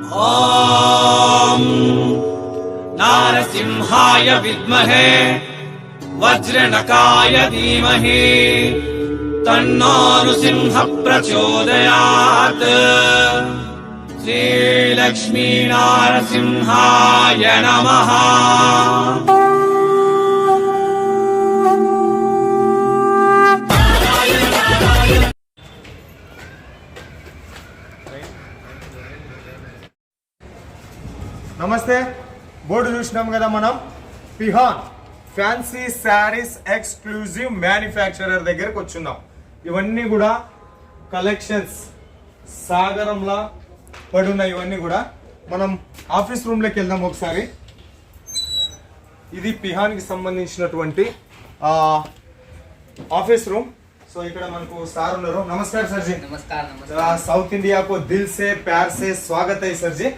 ॐ नारसिंहाय विद्महे वज्रनकाय धीमहि तन्नो नृसिंह प्रचोदयात्। श्रीलक्ष्मी नारसिंहाय नमः। నమస్తే బోర్డు చూసినాం కదా మనం పిహాన్ ఫ్యాన్సీ శారీస్ ఎక్స్క్లూజివ్ మ్యానుఫ్యాక్చరర్ దగ్గరకు వచ్చున్నాం. ఇవన్నీ కూడా కలెక్షన్స్ సాగరంలా పడున్నాయి. ఇవన్నీ కూడా మనం ఆఫీస్ రూమ్ లోకి వెళ్దాం ఒకసారి. ఇది పిహాన్ కి సంబంధించినటువంటి ఆఫీస్ రూమ్. సో ఇక్కడ మనకు సార్ ఉన్నారు. నమస్कार सर जी। नमस्कार नमस्कार। साउथ इंडिया को दिल से प्यार से स्वागत है सर जी।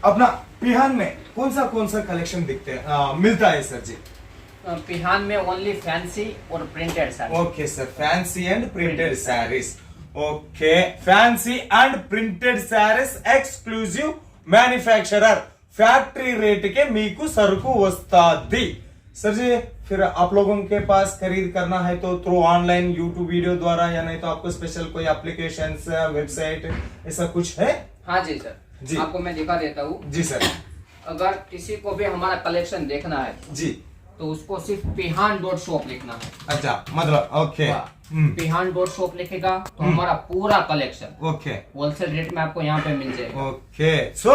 अपना पिहान में कौन सा कलेक्शन दिखते हैं मिलता है सर जी? पिहान में ओनली फैंसी और printed sari. Okay sir, fancy and printed saris. Okay, fancy and printed saris exclusive manufacturer factory rate के मीकु सरकु वस्तादी। सर जी, फिर आप लोगों के पास खरीद करना है तो थ्रू ऑनलाइन यूट्यूब वीडियो द्वारा, या नहीं तो आपको स्पेशल कोई एप्लीकेशन वेबसाइट ऐसा कुछ है? हाँ जी सर जी, आपको मैं दिखा देता हूँ। जी सर। अगर किसी को भी हमारा कलेक्शन देखना है जी तो उसको सिर्फ pihan.shop लिखना है। अच्छा, मतलब ओके pihan.shop लिखेगा तो हमारा पूरा कलेक्शन ओके होलसेल रेट में आपको यहाँ पे मिल जाएगा। ఓకే, సో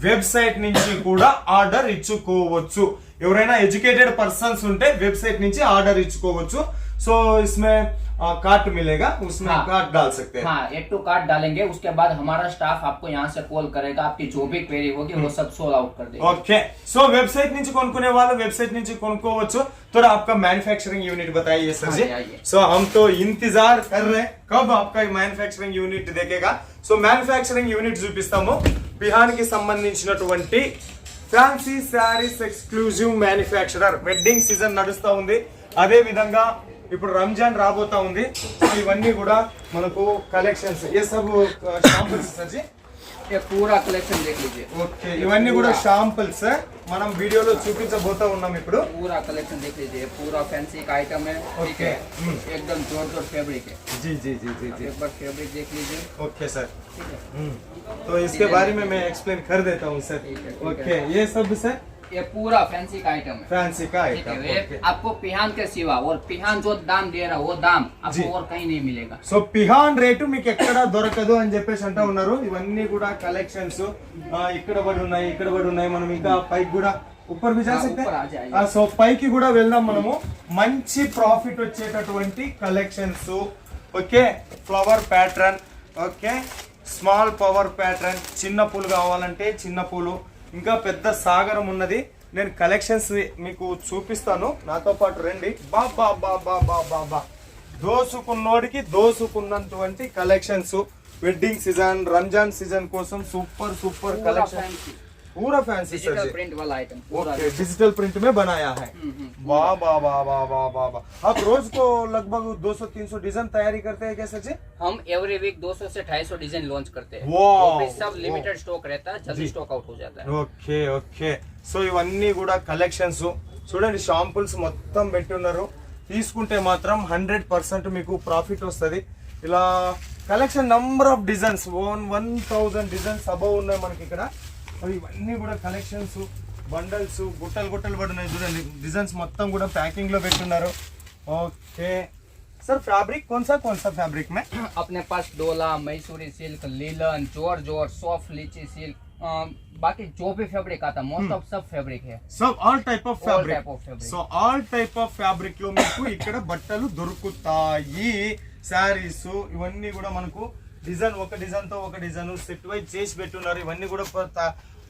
వెబ్సైట్ నుంచి కూడా ఆర్డర్ ఇచ్చుకోవచ్చు. ఎవరైనా ఎడ్యుకేటెడ్ పర్సన్స్ ఉంటే వెబ్సైట్ నుంచి ఆర్డర్ ఇచ్చుకోవచ్చు. సో इसमें कार्ट मिलेगा, उसमें हाँ, कार्ट डाल सकते हैं। हाँ, एड टू कार्ट डालेंगे। उसके बाद हमारा स्टाफ आपको यहाँ से कॉल करेगा, आपकी जो भी क्वेरी होगी वो सब सोल्व आउट कर देगा। ओके, सो वेबसाइट నుంచి కొనుక్కునే వాళ్ళు వెబ్సైట్ నుంచి కొనుక్కోవచ్చు. थोड़ा आपका मैन्युफैक्चरिंग यूनिट बताइए सर जी। सो हम तो इंतजार कर रहे हैं कब आपका मैन्युफैक्चरिंग यूनिट देखेगा. సో మ్యానుఫ్యాక్చరింగ్ యూనిట్ చూపిస్తాము. పిహాన్ కి సంబంధించినటువంటి fancy saris exclusive manufacturer. Wedding season నడుస్తా ఉంది, అదే విధంగా ఇప్పుడు రంజాన్ రాబోతా ఉంది. ఇవన్నీ కూడా మనకు కలెక్షన్స్. ये सब శాంపుల్స్ सर जी? ये पूरा कलेक्शन देख लीजिए। ఓకే, ఇవన్నీ కూడా శాంపుల్స్ మనం వీడియోలో చూపించబోతా ఉన్నాం ఇప్పుడు. पूरा कलेक्शन देख लीजिए, पूरा फैंसी का आइटम है। ठीक है, एकदम जोर फैब्रिक है। जी जी जी जी जी, एक बार फैब्रिक देख लीजिए। Okay sir. ठीक है, तो इसके बारे में मैं एक्सप्लेन कर देता हूँ सर। ओके, ये सब सर ये पूरा फैंसी का आइटम है। फैंसी का ठीक है, आइटम. ये आपको पिहान के सिवा और पिहान जो दाम दे रहा है वो दाम आपको और कहीं नहीं मिलेगा। సో పిహాన్ రేటు మీకు ఎక్కడ దొరకదు అని చెప్పేసి అంటా ఉన్నారు. ఇవన్నీ కూడా కలెక్షన్స్ ఇక్కడ పడి ఉన్నాయి, ఇక్కడ పడి ఉన్నాయి. మనం ఇంకా పైకి కూడా ऊपर भी जा सकते हैं. సో పైకి కూడా వెళ్దాం మనము. మంచి ప్రాఫిట్ వచ్చేటటువంటి collections. Okay, flower pattern. Okay, small power pattern. చిన్న పూలు కావాలంటే చిన్న పూలు, ఇంకా పెద్ద సాగరం ఉన్నది. నేను కలెక్షన్స్ మీకు చూపిస్తాను, నాతో పాటు రండి. బాబా బాబా బాబా బా, దోసుకున్నోడికి దోసుకున్నటువంటి collections. Wedding season, Ramzan season కోసం సూపర్ సూపర్ कलेक्शन. पूरा फैंसी सर जी, प्रिंट वाला आइटम। ओके, डिजिटल प्रिंट में बनाया है. वाह वाह वाह वाह वाह वाह वाह. आप रोज को लगभग 200-300 डिजाइन तैयारी करते हैं क्या सर जी? हम एवरी वीक 200 से 250 डिजाइन लॉन्च करते हैं। वाह, वो भी सब लिमिटेड स्टॉक रहता है, जल्दी स्टॉक आउट हो जाता है। ఓకే ఓకే, సో ఇవన్నీ కూడా కలెక్షన్స్ చూడండి. షాంపుల్స్ మొత్తం పెట్టి ఉన్నారు. తీసుకుంటే మాత్రం 100% మీకు ప్రాఫిట్ వస్తుంది. ఇలా collection number of designs 1000 designs above ఉన్నాయి మనకి ఇక్కడ. ఇవన్నీ కూడా కలెక్షన్స్, బండల్స్, గుట్టలు గుట్టలు పడున్నాయి చూడండి. డిజైన్స్ మొత్తం కూడా ప్యాకింగ్ లో పెట్టున్నారు. ఓకే सर, फैब्रिक कौन सा फैब्रिक में? अपने पास डोला, मैसूरी सिल्क, लीलन, जोर सॉफ्ट लीची सिल्क, बाकी जो भी फैब्रिक आता मोस्ट ऑफ सब फैब्रिक है। सब all type of fabric. fabric. So all type of fabric లో మీకు ఇక్కడ బట్టలు దొరుకుతాయి. శారీస్ ఇవన్నీ కూడా మనకు డిజైన్, ఒక డిజైన్ తో ఒక డిజైన్ సెట్ వైజ్ చేసి పెట్టున్నారు. ఇవన్నీ కూడా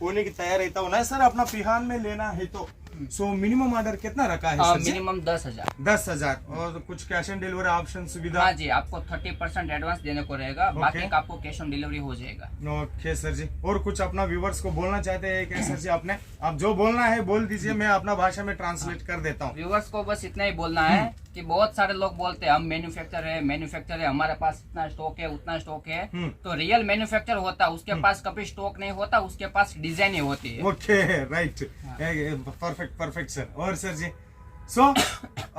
होने की तैयार रहता होना है सर. अपना पिहान में लेना है तो सो मिनिमम ऑर्डर कितना रखा है सर जी? मिनिमम 10,000। 10,000 और कुछ कैश ऑन डिलीवरी ऑप्शन सुविधा? हाँ जी, आपको 30% एडवांस देने को रहेगा, बाकी का आपको कैश ऑन डिलीवरी हो जाएगा। ओके सर जी, और कुछ अपना व्यूवर्स को बोलना चाहते हैं क्या सर जी? आपने आप जो बोलना है बोल दीजिए, मैं अपना भाषा में ट्रांसलेट कर देता हूँ। व्यूवर्स को बस इतना ही बोलना है कि बहुत सारे लोग बोलते हैं हम मैन्युफैक्चर है, हमारे पास इतना स्टॉक है उतना स्टॉक है, तो रियल मैन्युफैक्चर होता उसके पास कभी स्टॉक नहीं होता, उसके पास डिजाइन ही होती है। Okay right, perfect sir. और सर जी సో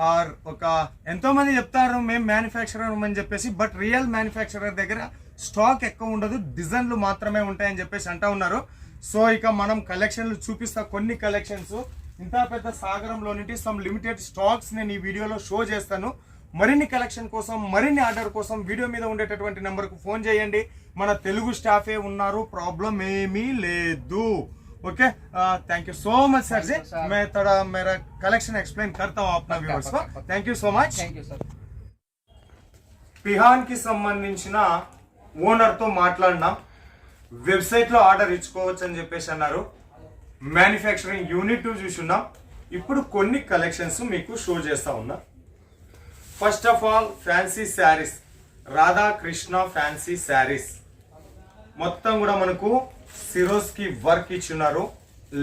ఆర్ ఒక ఎంతో మంది చెప్తారు మేము మ్యానుఫ్యాక్చరర్ అని చెప్పేసి, బట్ రియల్ మ్యానుఫ్యాక్చరర్ దగ్గర స్టాక్ ఎక్కువ ఉండదు, డిజైన్లు మాత్రమే ఉంటాయని చెప్పేసి అంటా ఉన్నారు. సో ఇక మనం కలెక్షన్లు చూపిస్తా, కొన్ని కలెక్షన్స్ ఇంత పెద్ద సాగరంలో నుండి సమ్ లిమిటెడ్ స్టాక్స్ నేను ఈ వీడియోలో షో చేస్తాను. మరిన్ని కలెక్షన్ కోసం, మరిన్ని ఆర్డర్ కోసం వీడియో మీద ఉండేటటువంటి నెంబర్కు ఫోన్ చేయండి. మన తెలుగు స్టాఫే ఉన్నారు, ప్రాబ్లం ఏమీ లేదు. Okay, thank you so much sir ji. मैं थोड़ा मेरा कलेक्शन एक्सप्लेन करता हूँ अपना व्यूअर्स को. Thank you so much. Thank you sir. పిహాన్ కి సంబంధించిన ఓనర్ తో మాట్లాడినాం. వెబ్సైట్ లో ఆర్డర్ ఇచ్చుకోవచ్చు అని చెప్పేసి అన్నారు. మ్యానుఫ్యాక్చరింగ్ యూనిట్ చూసున్నాం. ఇప్పుడు కొన్ని కలెక్షన్స్ మీకు షో చేస్తా ఉన్నా. First of all fancy saris, Radhakrishna fancy saris మొత్తం కూడా మనకు సిరోస్ కి వర్క్ ఇచ్చున్నారు.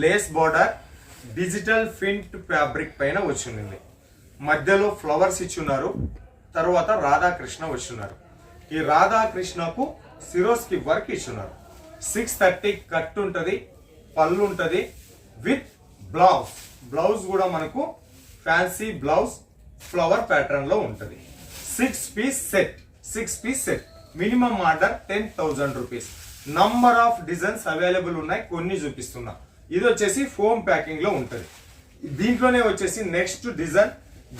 Lace border digital print fabric పైన వచ్చింది. మధ్యలో ఫ్లవర్స్ ఇచ్చున్నారు. తర్వాత రాధాకృష్ణ వచ్చున్నారు. ఈ రాధాకృష్ణకు సిరోస్ కి వర్క్ ఇచ్చున్నారు. 630 కట్ ఉంటది, పళ్ళు ఉంటది విత్ బ్లౌజ్. బ్లౌజ్ కూడా మనకు ఫ్యాన్సీ బ్లౌజ్ ఫ్లవర్ ప్యాటర్న్ లో ఉంటది. 6 piece set. Minimum order 10,000 rupees. Number of designs available ఉన్నాయి, కొన్ని చూపిస్తున్నా. ఇది వచ్చేసి ఫోమ్ ప్యాకింగ్ లో ఉంటది. దీంట్లోనే వచ్చేసి నెక్స్ట్ డిజైన్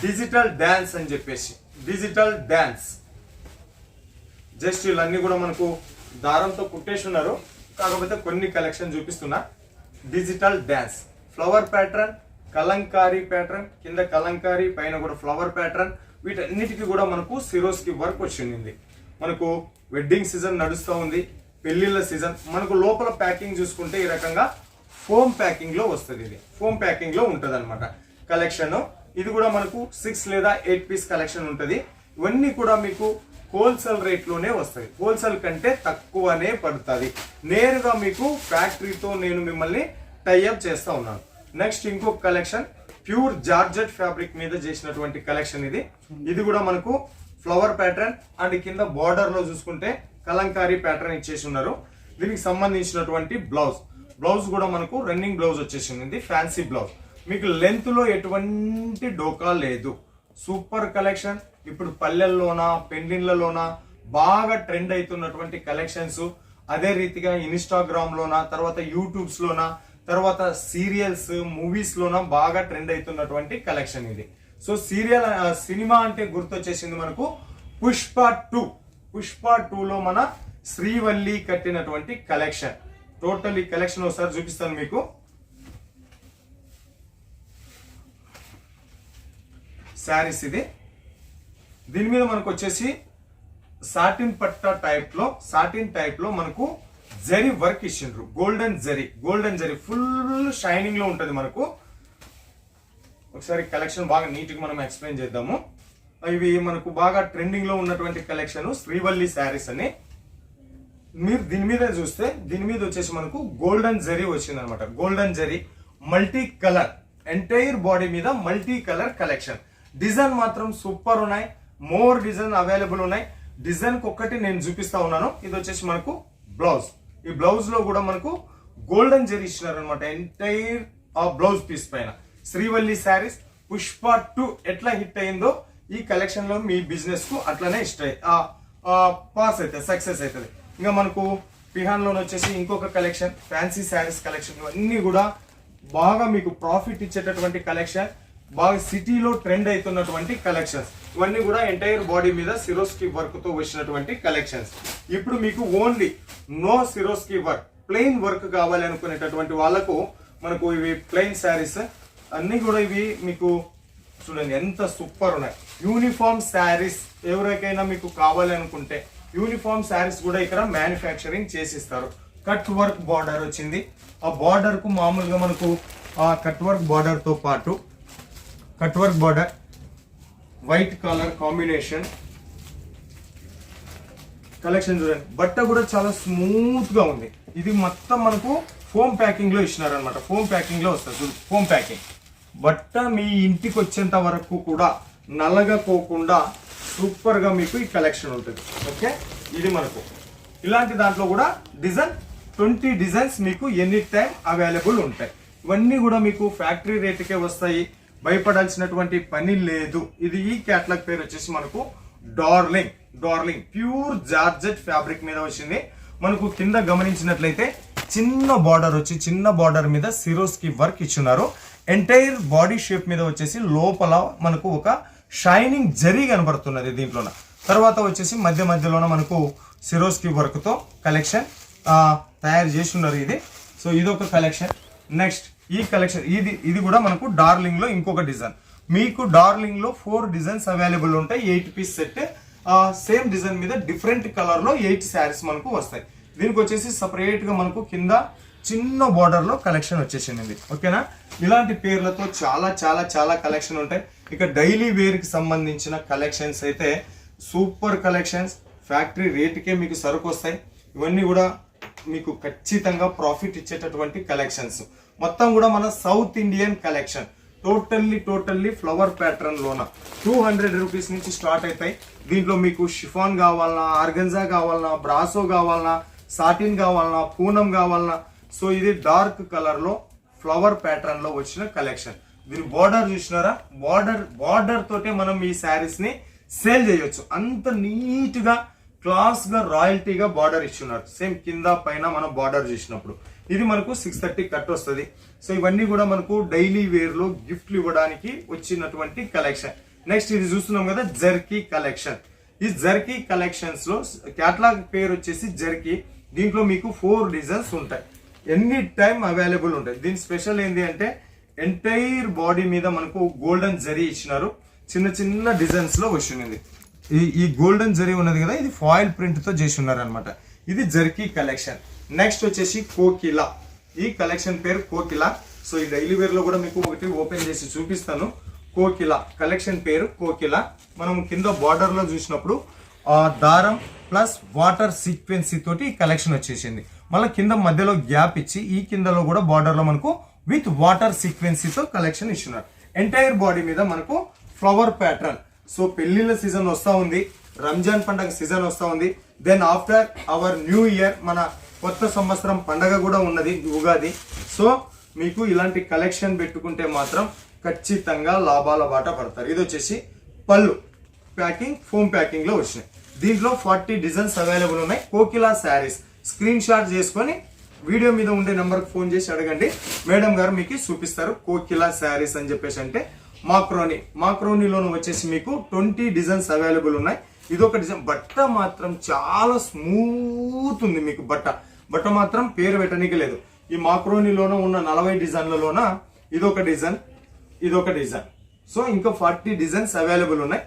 డిజిటల్ డాన్స్ అని చెప్పేసి, డిజిటల్ డాన్స్ జస్ట్ ఇవన్నీ కూడా మనకు దారంతో కుట్టేసి ఉన్నారు, కాకపోతే కొన్ని కలెక్షన్ చూపిస్తున్నా. Digital dance flower pattern, Kalamkari pattern, కింద కలంకారీ పైన కూడా ఫ్లవర్ ప్యాటర్న్, వీటన్నిటికీ కూడా మనకు సిరోస్ కి వర్క్ వచ్చింది. మనకు వెడ్డింగ్ సీజన్ నడుస్తూ ఉంది, పెళ్లిళ్ళ సీజన్. మనకు లోపల ప్యాకింగ్ చూసుకుంటే ఈ రకంగా ఫోమ్ ప్యాకింగ్ లో వస్తుంది. ఇది ఫోమ్ ప్యాకింగ్ లో ఉంటది అనమాట కలెక్షన్. ఇది కూడా మనకు 6 లేదా 8 పీస్ కలెక్షన్ ఉంటది. ఇవన్నీ కూడా మీకు హోల్సేల్ రేట్ లోనే వస్తాయి, హోల్సేల్ కంటే తక్కువనే పడుతుంది. నేరుగా మీకు ఫ్యాక్టరీతో నేను మిమ్మల్ని టైఅప్ చేస్తా ఉన్నాను. నెక్స్ట్ ఇంకొక కలెక్షన్ ప్యూర్ జార్జెట్ ఫ్యాబ్రిక్ మీద చేసినటువంటి కలెక్షన్ ఇది. ఇది కూడా మనకు ఫ్లవర్ ప్యాటర్న్ అండ్ కింద బార్డర్ లో చూసుకుంటే కలంకారీ ప్యాటర్న్ ఇచ్చేసి ఉన్నారు. దీనికి సంబంధించినటువంటి బ్లౌజ్ కూడా మనకు రన్నింగ్ బ్లౌజ్ వచ్చేసింది, ఫ్యాన్సీ బ్లౌజ్. మీకు లెంత్ లో ఎటువంటి డోకా లేదు. Super collection. ఇప్పుడు పల్లెల్లోనా పెండిళ్లలోనా బాగా ట్రెండ్ అవుతున్నటువంటి కలెక్షన్స్. అదే రీతిగా ఇన్స్టాగ్రామ్ లోనా, తర్వాత యూట్యూబ్స్ లోనా, తర్వాత సీరియల్స్ మూవీస్ లోనా బాగా ట్రెండ్ అవుతున్నటువంటి కలెక్షన్ ఇది. సో సినిమా అంటే గుర్తొచ్చేసింది మనకు పుష్ప 2. పుష్ప 2 లో మన శ్రీవల్లి కట్టినటువంటి కలెక్షన్. టోటల్ ఈ కలెక్షన్ ఒకసారి చూపిస్తాను మీకు. శారీస్ ఇది. దీని మీద మనకు వచ్చేసి సాటిన్ పట్టా టైప్ లో మనకు జరీ వర్క్ ఇచ్చిండ్రు. గోల్డెన్ జరీ ఫుల్ షైనింగ్ లో ఉంటది మనకు. ఒకసారి కలెక్షన్ బాగా నీట్ గా మనం ఎక్స్ప్లెయిన్ చేద్దాము. ఇవి మనకు బాగా ట్రెండింగ్ లో ఉన్నటువంటి కలెక్షన్ శ్రీవల్లి శారీస్ అని. మీరు దీని మీద చూస్తే దీని మీద వచ్చేసి మనకు గోల్డెన్ జరీ వచ్చింది అనమాట. Golden zari multi colour, entire body మీద మల్టీ కలర్ కలెక్షన్. డిజైన్ మాత్రం సూపర్ ఉన్నాయి, మోర్ డిజైన్ అవైలబుల్ ఉన్నాయి. డిజైన్ ఒక్కటి నేను చూపిస్తా ఉన్నాను. ఇది వచ్చేసి మనకు బ్లౌజ్. ఈ బ్లౌజ్ లో కూడా మనకు గోల్డెన్ జరీ ఇచ్చినారు అనమాట ఎంటైర్ ఆ బ్లౌజ్ పీస్ పైన. శ్రీవల్లి శారీస్ పుష్ప 2 ఎట్లా హిట్ అయిందో ఈ కలెక్షన్ లో మీ బిజినెస్ కు అట్లనే పాస్ అవుతుంది, సక్సెస్ అవుతుంది. ఇంకా మనకు పిహాన్ లోన్ వచ్చేసి ఇంకొక కలెక్షన్ ఫ్యాన్సీ శారీస్ కలెక్షన్. ఇవన్నీ కూడా బాగా మీకు ప్రాఫిట్ ఇచ్చేటటువంటి కలెక్షన్, బాగా సిటీలో ట్రెండ్ అవుతున్నటువంటి కలెక్షన్స్. ఇవన్నీ కూడా ఎంటైర్ బాడీ మీద సిరోస్కి వర్క్ తో వచ్చినటువంటి కలెక్షన్స్. ఇప్పుడు మీకు only no Swarovski work, plain work కావాలి అనుకునేటటువంటి వాళ్ళకు మనకు ఇవి ప్లెయిన్ శారీస్ అన్ని కూడా ఇవి మీకు చూడండి ఎంత సూపర్ ఉన్నాయి. యూనిఫామ్ శారీస్ ఎవరికైనా మీకు కావాలి అనుకుంటే యూనిఫామ్ శారీస్ కూడా ఇక్కడ మ్యానుఫ్యాక్చరింగ్ చేసిస్తారు. కట్ వర్క్ బార్డర్ వచ్చింది. ఆ బార్డర్ కు మామూలుగా మనకు ఆ కట్ వర్క్ బార్డర్ తో పాటు cut work border, white colour combination collection చూడండి. బట్ట కూడా చాలా స్మూత్ గా ఉంది. ఇది మొత్తం మనకు ఫోమ్ ప్యాకింగ్ లో ఇచ్చినారు అనమాట. ఫోమ్ ప్యాకింగ్ లో వస్తుంది చూడు, ఫోమ్ ప్యాకింగ్. బట్ట మీ ఇంటికి వచ్చేంత వరకు కూడా నలగకోకుండా సూపర్ గా మీకు ఈ కలెక్షన్ ఉంటుంది. ఓకే, ఇది మనకు ఇలాంటి దాంట్లో కూడా డిజైన్ 20 డిజైన్స్ మీకు ఎనీ టైం అవైలబుల్ ఉంటాయి. ఇవన్నీ కూడా మీకు ఫ్యాక్టరీ రేటుకే వస్తాయి, భయపడాల్సినటువంటి పని లేదు. ఇది ఈ క్యాటలాగ్ పేరు వచ్చేసి మనకు darling. Darling pure georgette fabric మీద వచ్చింది. మనకు కింద గమనించినట్లయితే చిన్న బార్డర్ వచ్చి చిన్న బార్డర్ మీద సిరోస్ కి వర్క్ ఇచ్చున్నారు. ఎంటైర్ బాడీ షేప్ మీద వచ్చేసి లోపల మనకు ఒక షైనింగ్ జరీ కనబడుతున్నది దీంట్లోన. తర్వాత వచ్చేసి మధ్య మధ్యలోన మనకు సిరోస్ కి వర్క్ తో కలెక్షన్ తయారు చేసి ఉన్నారు ఇది. సో ఇది ఒక కలెక్షన్. నెక్స్ట్ ఈ కలెక్షన్ ఇది కూడా మనకు డార్లింగ్ లో ఇంకొక డిజైన్. మీకు డార్లింగ్ లో 4 డిజైన్స్ అవైలబుల్ ఉంటాయి. 8 పీస్ సెట్ సేమ్ డిజైన్ మీద డిఫరెంట్ కలర్ లో 8 శారీస్ మనకు వస్తాయి. దీనికి వచ్చేసి సపరేట్ గా మనకు కింద చిన్న బార్డర్ లో కలెక్షన్ వచ్చేసింది. ఓకేనా, ఇలాంటి పేర్లతో చాలా చాలా చాలా కలెక్షన్ ఉంటాయి. ఇక డైలీ వేర్ కి సంబంధించిన కలెక్షన్స్ అయితే సూపర్ కలెక్షన్స్, ఫ్యాక్టరీ రేటుకే మీకు సరుకు వస్తాయి. ఇవన్నీ కూడా మీకు ఖచ్చితంగా ప్రాఫిట్ ఇచ్చేటటువంటి కలెక్షన్స్. మొత్తం కూడా మన south Indian collection. Totally flower pattern లోన 200 రూపీస్ నుంచి స్టార్ట్ అవుతాయి. దీంట్లో మీకు షిఫాన్ కావాలన్నా, ఆర్గంజా కావాలన్నా, బ్రాసో కావాలన్నా, సాటిన్ కావాలన్నా, పూనం కావాలన్నా. సో ఇది డార్క్ కలర్ లో ఫ్లవర్ ప్యాటర్న్ లో వచ్చిన కలెక్షన్. దీని బార్డర్ చూసినారా, బార్డర్ తోటే మనం ఈ శారీస్ ని సేల్ చేయొచ్చు. అంత నీట్ గా క్లాస్ గా రాయల్టీగా బార్డర్ ఇచ్చున్నారు. సేమ్ కింద పైన మనం బార్డర్ చూసినప్పుడు ఇది మనకు 630 కట్ వస్తుంది. సో ఇవన్నీ కూడా మనకు డైలీ వేర్ లో గిఫ్ట్లు ఇవ్వడానికి వచ్చినటువంటి కలెక్షన్. నెక్స్ట్ ఇది చూస్తున్నాం కదా, జర్కీ కలెక్షన్. ఈ జర్కీ కలెక్షన్స్ లో క్యాటలాగ్ పేరు వచ్చేసి జర్కీ. దీంట్లో మీకు 4 డిజైన్స్ ఉంటాయి, ఎనీ టైం అవైలబుల్ ఉంటాయి. దీని స్పెషల్ ఏంటి అంటే ఎంటైర్ బాడీ మీద మనకు గోల్డెన్ జరీ ఇచ్చినారు. చిన్న చిన్న డిజైన్స్ లో వచ్చింది. ఈ గోల్డెన్ జరీ ఉన్నది కదా, ఇది ఫాయిల్ ప్రింట్ తో చేసి ఉన్నారు అనమాట. ఇది జర్కీ కలెక్షన్. నెక్స్ట్ వచ్చేసి కోకిలా. ఈ కలెక్షన్ పేరు కోకిలా. సో ఈ డైలీ వేర్ లో కూడా మీకు ఒకటి ఓపెన్ చేసి చూపిస్తాను. కోకిలా కలెక్షన్ పేరు కోకిలా. మనం కింద బార్డర్ లో చూసినప్పుడు దారం ప్లస్ వాటర్ సీక్వెన్సీ తోటి కలెక్షన్ వచ్చేసింది. మళ్ళీ కింద మధ్యలో గ్యాప్ ఇచ్చి ఈ కిందలో కూడా బార్డర్ లో మనకు విత్ వాటర్ సీక్వెన్సీతో కలెక్షన్ ఇస్తున్నారు. ఎంటైర్ బాడీ మీద మనకు ఫ్లవర్ ప్యాటర్న్. సో పెళ్లిళ్ళ సీజన్ వస్తా ఉంది, రంజాన్ పండగ సీజన్ వస్తా ఉంది. Then after our new year మన కొత్త సంవత్సరం పండగ కూడా ఉన్నది, ఉగాది. సో మీకు ఇలాంటి కలెక్షన్ పెట్టుకుంటే మాత్రం ఖచ్చితంగా లాభాల బాట పడతారు. ఇది వచ్చేసి పళ్ళు ప్యాకింగ్, ఫోమ్ ప్యాకింగ్ లో వచ్చినాయి. దీంట్లో 40 డిజైన్స్ అవైలబుల్ ఉన్నాయి. కోకిలా శారీస్ స్క్రీన్ షాట్ చేసుకొని వీడియో మీద ఉండే నెంబర్ కి ఫోన్ చేసి అడగండి, మేడం గారు మీకు చూపిస్తారు. కోకిలా శారీస్ అని చెప్పేసి అంటే మాక్రోనీలోను వచ్చేసి మీకు 20 డిజైన్స్ అవైలబుల్ ఉన్నాయి. ఇదొక డిజైన్. బట్ట మాత్రం చాలా స్మూత్ ఉంది. మీకు బట్ట మాత్రం పేరు పెట్టడానికి లేదు. ఈ మాక్రోనీలోన ఉన్న 40 డిజైన్లలోన ఇదొక డిజైన్. సో ఇంకా 40 డిజైన్స్ అవైలబుల్ ఉన్నాయి.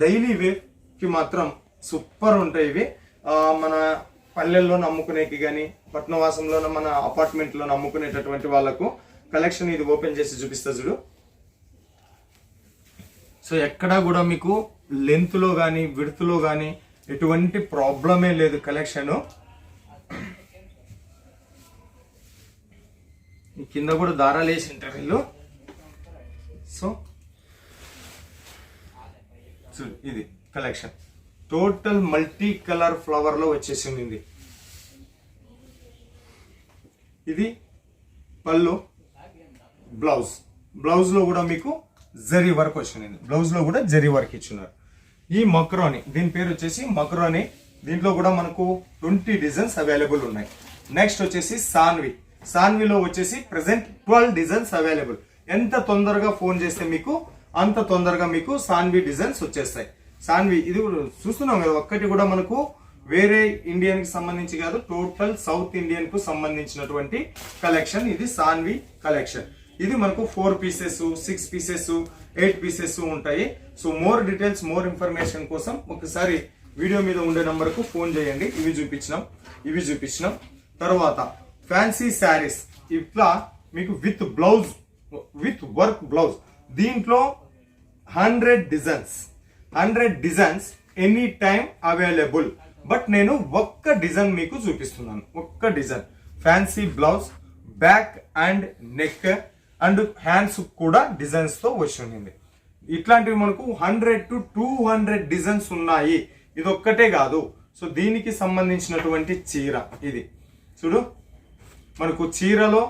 డైలీ వేర్ కి మాత్రం సూపర్ ఉంటాయి ఇవి. మన పల్లెల్లో నమ్ముకునేకి కానీ పట్నవాసంలో మన అపార్ట్మెంట్ లో నమ్ముకునేటటువంటి వాళ్ళకు కలెక్షన్ ఇది ఓపెన్ చేసి చూపిస్తా చూడు. సో ఎక్కడా కూడా మీకు లెంత్ లో కానీ విడ్త్ లో కానీ ఎటువంటి ప్రాబ్లమే లేదు. కలెక్షన్ కింద కూడా దారాలు వేసి ఉంటారు వీళ్ళు. సో ఇది collection total multi colour flower లో వచ్చేసింది. ఇది పళ్ళు, బ్లౌజ్ లో కూడా మీకు జరీ వర్క్ వచ్చింది. బ్లౌజ్ లో కూడా జరీ వర్క్ ఇచ్చున్నారు. ఈ మక్రోని, దీని పేరు వచ్చేసి మక్రోని. దీంట్లో కూడా మనకు 20 డిజైన్స్ అవైలబుల్ ఉన్నాయి. నెక్స్ట్ వచ్చేసి సాన్విలో వచ్చేసి ప్రెసెంట్ 12 డిజైన్స్ అవైలబుల్. ఎంత తొందరగా ఫోన్ చేస్తే మీకు అంత తొందరగా మీకు సాన్వి డిజైన్స్ వచ్చేస్తాయి. సాన్వి ఇది చూస్తున్నాం కదా, ఒక్కటి కూడా మనకు వేరే ఇండియన్ కి సంబంధించి కాదు, టోటల్ సౌత్ ఇండియన్ కు సంబంధించినటువంటి కలెక్షన్. ఇది సాన్వి కలెక్షన్. ఇది మనకు 4 పీసెస్, 6 పీసెస్, 8 పీసెస్ ఉంటాయి. So more details, more information కోసం ఒకసారి వీడియో మీద ఉండే నంబర్ కు ఫోన్ చేయండి. ఇవి చూపించినాం. తర్వాత ఫ్యాన్సీ శారీస్. ఇట్లా మీకు with blouse, with work blouse. దీంట్లో 100 designs any time available. But నేను ఒక్క డిజైన్ మీకు చూపిస్తున్నాను. ఒక్క design fancy blouse, back and neck and hands కూడా డిజైన్స్ తో వచ్చింది. ఇట్లాంటివి మనకు 100 to 200 డిజైన్స్ ఉన్నాయి. ఇది ఒక్కటే కాదు. సో దీనికి సంబంధించినటువంటి చీర ఇది చూడు, మనకు చీరలో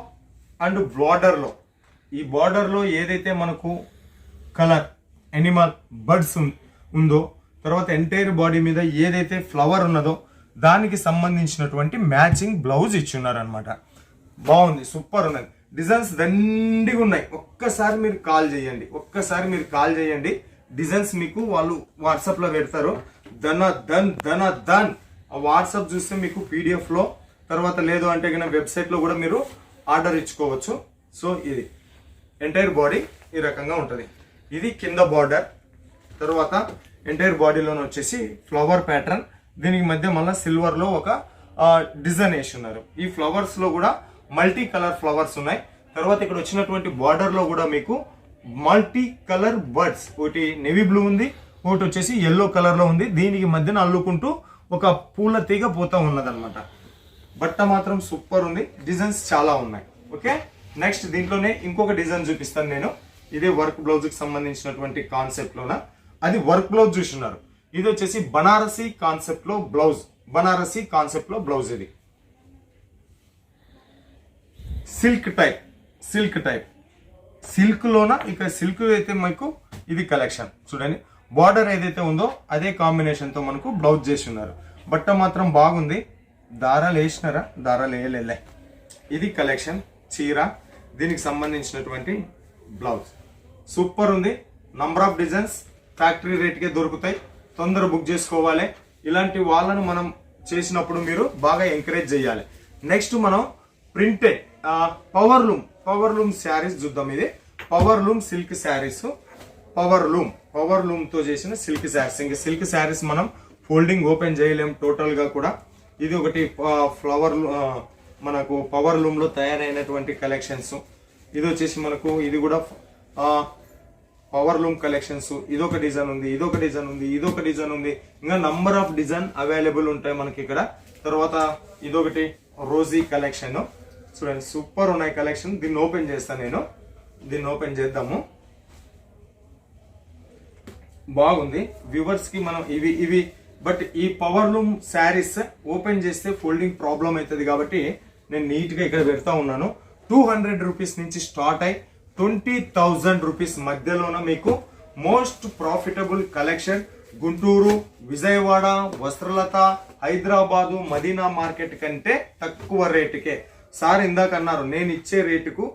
అండ్ బార్డర్లో, ఈ బార్డర్లో ఏదైతే మనకు కలర్ ఎనిమల్ బర్డ్స్ ఉందో, తర్వాత ఎంటైర్ బాడీ మీద ఏదైతే ఫ్లవర్ ఉన్నదో దానికి సంబంధించినటువంటి మ్యాచింగ్ బ్లౌజ్ ఇచ్చున్నారు అనమాట. బాగుంది, సూపర్ ఉన్నది. డిజైన్స్ దండిగా ఉన్నాయి. ఒక్కసారి మీరు కాల్ చేయండి, డిజైన్స్ మీకు వాళ్ళు వాట్సాప్ లో పెడతారు. దన్ వాట్సాప్ చూస్తే మీకు PDF లో, తర్వాత లేదు అంటే కన్నా వెబ్సైట్ లో కూడా మీరు ఆర్డర్ ఇచ్చుకోవచ్చు. సో ఇది ఎంటైర్ బాడీ ఈ రకంగా ఉంటుంది. ఇది కింద బార్డర్, తర్వాత ఎంటైర్ బాడీలోనే వచ్చేసి ఫ్లవర్ ప్యాటర్న్. దీనికి మధ్య మళ్ళీ సిల్వర్ లో ఒక డిజైన్ వేసి ఉన్నారు. ఈ ఫ్లవర్స్ లో కూడా మల్టీ కలర్ ఫ్లవర్స్ ఉన్నాయి. తర్వాత ఇక్కడ వచ్చినటువంటి బార్డర్ లో కూడా మీకు మల్టీ కలర్ బర్డ్స్, ఒకటి నేవీ బ్లూ ఉంది, ఒకటి వచ్చేసి ఎల్లో కలర్ లో ఉంది. దీనికి మధ్యన అల్లుకుంటూ ఒక పూల తీగ పోతా ఉన్నదన్నమాట. బట్ట మాత్రం సూపర్ ఉంది. డిజైన్స్ చాలా ఉన్నాయి. ఓకే, నెక్స్ట్ దీంట్లోనే ఇంకొక డిజైన్ చూపిస్తాను నేను. ఇదే వర్క్ బ్లౌజ్ కి సంబంధించినటువంటి కాన్సెప్ట్ లోన, అది వర్క్ బ్లౌజ్ చూస్తున్నారు. ఇది వచ్చేసి బనారసీ కాన్సెప్ట్ లో బ్లౌజ్, ఇది సిల్క్ టైప్, సిల్క్ లోన ఇక సిల్క్ అయితే మనకు ఇది కలెక్షన్ చూడండి. బార్డర్ ఏదైతే ఉందో అదే కాంబినేషన్ తో మనకు బ్లౌజ్ చేసి ఉన్నారు. బట్ట మాత్రం బాగుంది. దారాలు వేసినారా? దారాలు వేయలే. ఇది కలెక్షన్ చీర, దీనికి సంబంధించినటువంటి బ్లౌజ్ సూపర్ ఉంది. నంబర్ ఆఫ్ డిజైన్స్ ఫ్యాక్టరీ రేట్కే దొరుకుతాయి. తొందర బుక్ చేసుకోవాలి. ఇలాంటి వాళ్ళను మనం చేసినప్పుడు మీరు బాగా ఎంకరేజ్ చేయాలి. నెక్స్ట్ మనం ప్రింటెడ్ పవర్ లూమ్ శారీస్ చూద్దాం. ఇది power loom silk saris, power loom తో చేసిన సిల్క్ శారీస్. ఇంకా సిల్క్ శారీస్ మనం ఫోల్డింగ్ ఓపెన్ చేయలేం టోటల్ గా కూడా. ఇది ఒకటి ఫ్లవర్ మనకు పవర్ లూమ్ లో తయారైనటువంటి కలెక్షన్స్. ఇది వచ్చేసి మనకు ఇది కూడా పవర్ లూమ్ కలెక్షన్స్. ఇదొక డిజైన్ ఉంది, ఇదొక డిజైన్ ఉంది. ఇంకా నంబర్ ఆఫ్ డిజైన్ అవైలబుల్ ఉంటాయి మనకి ఇక్కడ. తర్వాత ఇదొకటి రోజీ కలెక్షన్ చూడండి, సూపర్ ఉన్నాయి కలెక్షన్. దీన్ని ఓపెన్ చేస్తాను నేను. దీన్ని ఓపెన్ చేద్దాము. బాగుంది. వ్యూవర్స్ కి మనం ఇవి బట్ ఈ పవర్ లూమ్ శారీస్ ఓపెన్ చేస్తే ఫోల్డింగ్ ప్రాబ్లం అవుతుంది కాబట్టి నేను నీట్ గా ఇక్కడ పెడతా ఉన్నాను. 200 రూపీస్ నుంచి స్టార్ట్ అయి 20,000 రూపీస్ మధ్యలోన మీకు most profitable collection. Guntur, Vijayawada, Vastralatha, Hyderabad, Madina market కంటే తక్కువ రేటుకే. సార్ ఇందాక అన్నారు నేను ఇచ్చే రేటుకు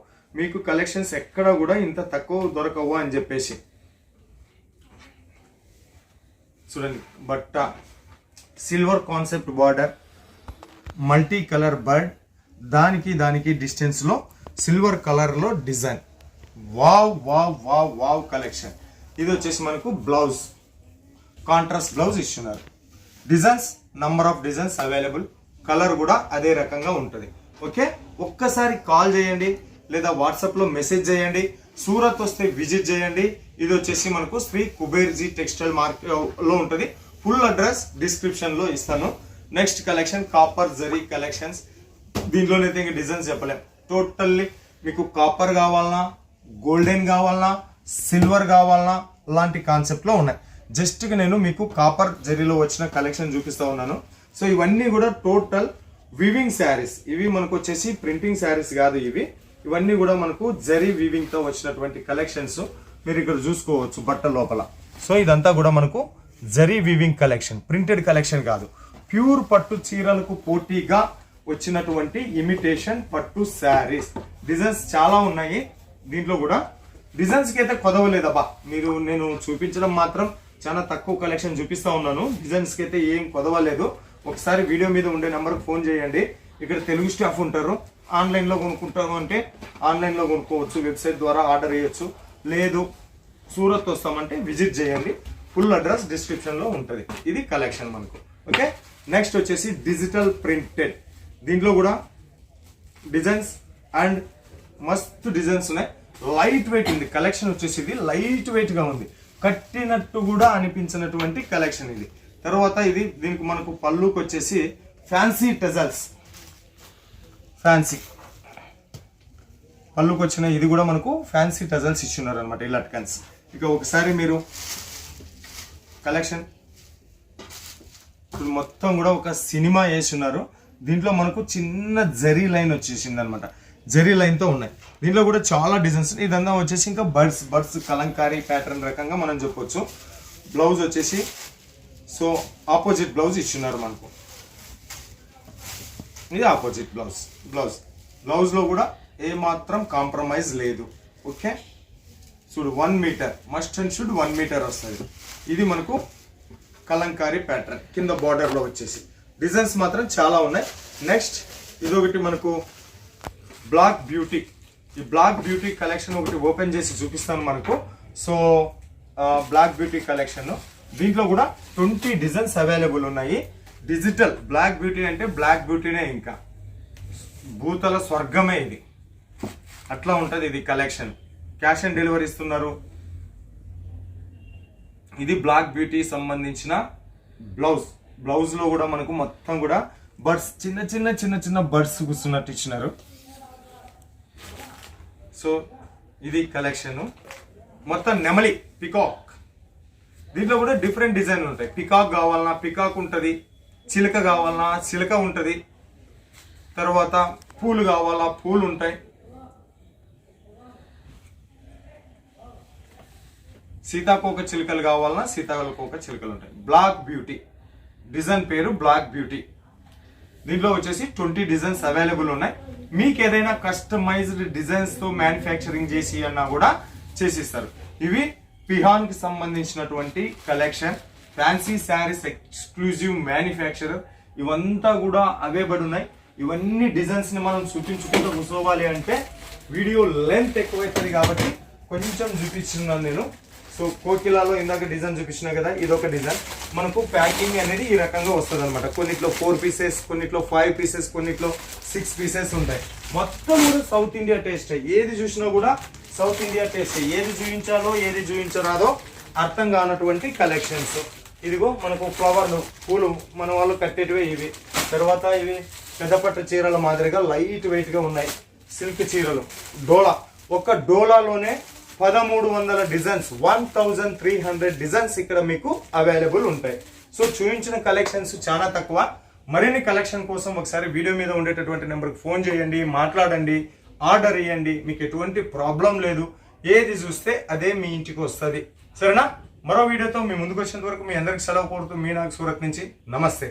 మీకు కలెక్షన్స్ ఎక్కడ కూడా ఇంత తక్కువ దొరకవు అని చెప్పేసి. చూడండి, బట్ట silver concept border, multi colour bird, దానికి డిస్టెన్స్ లో సిల్వర్ కలర్ లో డిజైన్. Wow collection. ఇది వచ్చేసి మనకు బ్లౌజ్, కాంట్రాస్ట్ బ్లౌజ్ ఇస్తున్నారు. Designs number of designs available. Colour కూడా అదే రకంగా ఉంటుంది. ఓకే, ఒక్కసారి కాల్ చేయండి లేదా వాట్సాప్ లో మెసేజ్ చేయండి. సూరత్ వస్తే విజిట్ చేయండి. ఇది వచ్చేసి మనకు శ్రీ కుబేర్జీ టెక్స్టైల్ మార్కెట్ లో ఉంటుంది. ఫుల్ అడ్రస్ డిస్క్రిప్షన్ లో ఇస్తాను. Next collection copper zari collections. దీంట్లోనైతే ఇంకా డిజైన్స్ చెప్పలేం. టోటల్లీ మీకు కాపర్ కావాలన్నా, గోల్డెన్ కావాలన్నా, సిల్వర్ కావాలన్నా లాంటి కాన్సెప్ట్ లో ఉన్నాయి. జస్ట్ గా నేను మీకు కాపర్ జరీలో వచ్చిన కలెక్షన్ చూపిస్తా ఉన్నాను. సో ఇవన్నీ కూడా టోటల్ వీవింగ్ శారీస్. ఇవి మనకు వచ్చేసి ప్రింటింగ్ శారీస్ కాదు ఇవన్నీ కూడా మనకు జరీ వీవింగ్ తో వచ్చినటువంటి కలెక్షన్స్. మీరు ఇక్కడ చూసుకోవచ్చు బట్ట లోపల. సో ఇదంతా కూడా మనకు zari weaving collection, printed collection కాదు. ప్యూర్ పట్టు చీరలకు పోటీగా వచ్చినటువంటి ఇమిటేషన్ పట్టు శారీస్. డిజైన్స్ చాలా ఉన్నాయి. దీంట్లో కూడా డిజైన్స్ కి అయితే కొదవలేదబ్బా. నేను చూపించడం మాత్రం చాలా తక్కువ కలెక్షన్ చూపిస్తా ఉన్నాను. డిజైన్స్ కి అయితే ఏం కొదవలేదు. ఒకసారి వీడియో మీద ఉండే నెంబర్కి ఫోన్ చేయండి. ఇక్కడ తెలుగు స్టాఫ్ ఉంటారు. ఆన్లైన్ లో కొనుక్కుంటాము అంటే ఆన్లైన్ లో కొనుక్కోవచ్చు, వెబ్సైట్ ద్వారా ఆర్డర్ చేయొచ్చు. లేదు సూరత్ వస్తామంటే విజిట్ చేయండి. ఫుల్ అడ్రస్ డిస్క్రిప్షన్ లో ఉంటుంది. ఇది కలెక్షన్ మనకు. ఓకే, నెక్స్ట్ వచ్చేసి డిజిటల్ ప్రింటెడ్. దీంట్లో కూడా డిజైన్స్ అండ్ మస్తు డిజైన్స్ ఉన్నాయి. లైట్ వెయిట్ ఉంది కలెక్షన్ వచ్చేసి, ఇది లైట్ వెయిట్ గా ఉంది, కట్టినట్టు కూడా అనిపించినటువంటి కలెక్షన్ ఇది. తర్వాత ఇది దీనికి మనకు పళ్ళుకి వచ్చేసి ఫ్యాన్సీ టెజల్స్, ఫ్యాన్సీ పళ్ళుకి వచ్చిన ఇది కూడా మనకు ఫ్యాన్సీ టెజల్స్ ఇచ్చున్నారు అనమాట ఈ లట్కన్స్. ఇక ఒకసారి మీరు కలెక్షన్ ఇప్పుడు మొత్తం కూడా ఒక సినిమా వేసున్నారు. దీంట్లో మనకు చిన్న జరీ లైన్ వచ్చేసింది అనమాట, జరీ లైన్తో ఉన్నాయి. దీంట్లో కూడా చాలా డిజైన్స్. ఇదంతా వచ్చేసి ఇంకా బర్డ్స్ కలంకారీ ప్యాటర్న్ రకంగా మనం చెప్పొచ్చు. బ్లౌజ్ వచ్చేసి సో ఆపోజిట్ బ్లౌజ్ ఇచ్చున్నారు మనకు, ఇది ఆపోజిట్ బ్లౌజ్లో కూడా ఏమాత్రం కాంప్రమైజ్ లేదు. ఓకే చూడు 1 metre must and should 1 metre వస్తుంది. ఇది మనకు కలంకారీ ప్యాటర్న్ కింద బార్డర్లో వచ్చేసి డిజైన్స్ మాత్రం చాలా ఉన్నాయి. నెక్స్ట్ ఇదొకటి మనకు బ్లాక్ బ్యూటీ. ఈ బ్లాక్ బ్యూటీ కలెక్షన్ ఒకటి ఓపెన్ చేసి చూపిస్తాను మనకు. సో బ్లాక్ బ్యూటీ కలెక్షన్ దీంట్లో కూడా 20 డిజైన్స్ అవైలబుల్ ఉన్నాయి. డిజిటల్ బ్లాక్ బ్యూటీ అంటే బ్లాక్ బ్యూటీనే, ఇంకా భూతల స్వర్గమే ఇది, అట్లా ఉంటుంది ఇది కలెక్షన్. క్యాష్ ఆన్ డెలివరీ ఇస్తున్నారు. ఇది బ్లాక్ బ్యూటీ సంబంధించిన బ్లౌజ్ లో కూడా మనకు మొత్తం కూడా బర్డ్స్ చిన్న బర్డ్స్ కూర్చున్నట్టు ఇచ్చినారు. సో ఇది కలెక్షన్ మొత్తం నెమలి పికాక్. దీంట్లో కూడా డిఫరెంట్ డిజైన్ ఉంటాయి. పికాక్ కావాలన్నా పికాక్ ఉంటుంది, చిలక కావాలన్నా చిలక ఉంటుంది, తర్వాత పూలు కావాలా పూలు ఉంటాయి, సీతాకోక చిలుకలు కావాలన్నా సీతాకోక చిలుకలు ఉంటాయి. బ్లాక్ బ్యూటీ డిజైన్ పేరు బ్లాక్ బ్యూటీ. దీంట్లో వచ్చేసి 20 డిజైన్స్ అవైలబుల్ ఉన్నాయి. మీకు ఏదైనా కస్టమైజ్డ్ డిజైన్స్ తో మ్యానుఫ్యాక్చరింగ్ చేసి అన్నా కూడా చేసిస్తారు. ఇవి పిహాన్ కి సంబంధించినటువంటి collection. Fancy saris exclusive manufacturer ఇవంతా కూడా అవైలబుల్ ఉన్నాయి. ఇవన్నీ డిజైన్స్ ని మనం చూపించుకుంటూ కూర్చోవాలి అంటే వీడియో లెంత్ ఎక్కువైతుంది కాబట్టి కొంచెం చూపించున్నాను నేను. సో కోకిలాలో ఇందాక డిజైన్ చూపించినా కదా, ఇదొక డిజైన్. మనకు ప్యాకింగ్ అనేది ఈ రకంగా వస్తుంది అనమాట. కొన్నిట్లో 4 పీసెస్, కొన్నిట్లో 5 పీసెస్, కొన్నిట్లో 6 పీసెస్ ఉంటాయి. మొత్తం కూడా సౌత్ ఇండియా టేస్ట్. ఏది చూసినా కూడా సౌత్ ఇండియా టేస్ట్. ఏది చూపించాలో ఏది చూపించరాదో అర్థం కానటువంటి కలెక్షన్స్. ఇదిగో మనకు ఫ్లవర్లు పూలు మన వాళ్ళు కట్టేటివే ఇవి. తర్వాత ఇవి పెద్దపట్టు చీరల మాదిరిగా లైట్ వెయిట్ గా ఉన్నాయి. సిల్క్ చీరలు డోలా, ఒక డోలాలోనే 1300 డిజైన్స్, 1300 డిజైన్స్ ఇక్కడ మీకు అవైలబుల్ ఉంటాయి. సో చూపించిన కలెక్షన్స్ చాలా తక్కువ. మరిన్ని కలెక్షన్ కోసం ఒకసారి వీడియో మీద ఉండేటటువంటి నెంబర్కి ఫోన్ చేయండి, మాట్లాడండి, ఆర్డర్ ఇవ్వండి. మీకు ఎటువంటి ప్రాబ్లం లేదు. ఏది చూస్తే అదే మీ ఇంటికి వస్తుంది. సరేనా? మరో వీడియోతో మీ ముందుకు వచ్చేంత వరకు మీ అందరికి సెలవు కోరుతూ మీ నాకు సూరత్ నుంచి నమస్తే.